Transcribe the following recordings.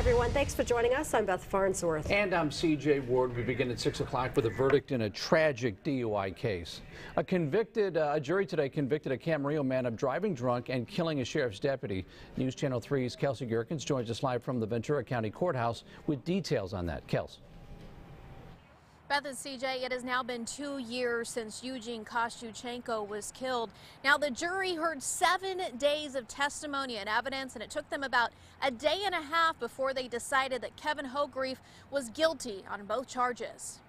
everyone. Thanks for joining us. I'm Beth Farnsworth. And I'm CJ Ward. We begin at 6 o'clock with a verdict in a tragic DUI case. A jury today convicted a Camarillo man of driving drunk and killing a sheriff's deputy. News Channel 3's Kelsey Gherkins joins us live from the Ventura County Courthouse with details on that. Kels. Beth and CJ, it has now been 2 years since Eugene Kostyuchenko was killed. Now, the jury heard 7 days of testimony and evidence, and it took them about a day and a half before they decided that Kevin Hogrefe was guilty on both charges.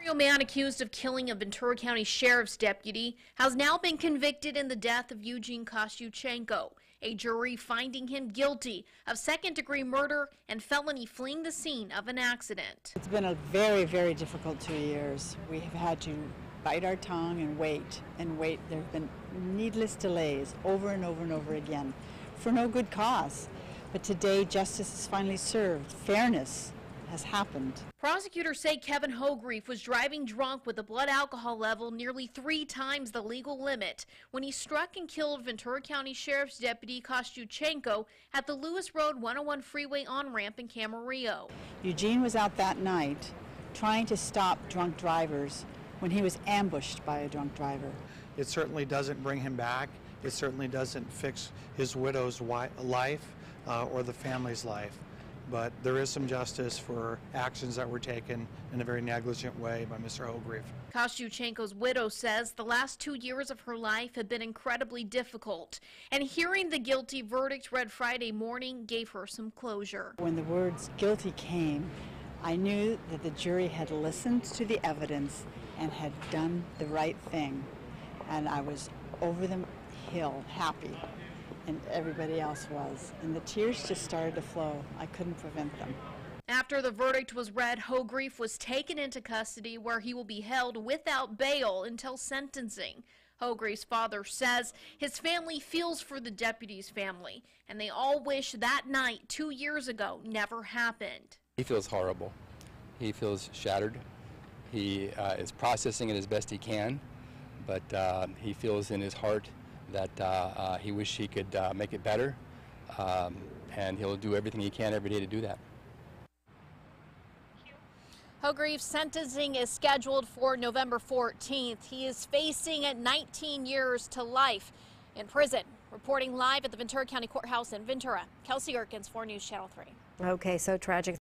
A man accused of killing a Ventura County Sheriff's deputy has now been convicted in the death of Eugene Kostyuchenko. A jury finding him guilty of second-degree murder and felony fleeing the scene of an accident. It's been a very, very difficult 2 years. We have had to bite our tongue and wait and wait. There have been needless delays over and over and over again for no good cause. But today, justice is finally served. Fairness has happened. Prosecutors say Kevin Hogrefe was driving drunk with a blood alcohol level nearly 3 times the legal limit when he struck and killed Ventura County Sheriff's Deputy Kostyuchenko at the Lewis Road 101 freeway on-ramp in Camarillo. Eugene was out that night trying to stop drunk drivers when he was ambushed by a drunk driver. It certainly doesn't bring him back. It certainly doesn't fix his widow's life or the family's life. But there is some justice for actions that were taken in a very negligent way by Mr. Hogrefe. Kostyuchenko's widow says the last 2 years of her life have been incredibly difficult, and hearing the guilty verdict read Friday morning gave her some closure. When the words guilty came, I knew that the jury had listened to the evidence and had done the right thing, and I was over the hill happy. And everybody else was. And the tears just started to flow. I couldn't prevent them. After the verdict was read, Hogrefe was taken into custody where he will be held without bail until sentencing. Hogrefe's father says his family feels for the deputy's family, and they all wish that night 2 years ago never happened. He feels horrible. He feels shattered. He is processing it as best he can, but he feels in his heart that he wished he could make it better, and he'll do everything he can every day to do that. Hogrefe's sentencing is scheduled for November 14th. He is facing 19 years to life in prison. Reporting live at the Ventura County Courthouse in Ventura, Kelsey Gherkins, 4 News Channel 3. Okay, so tragic.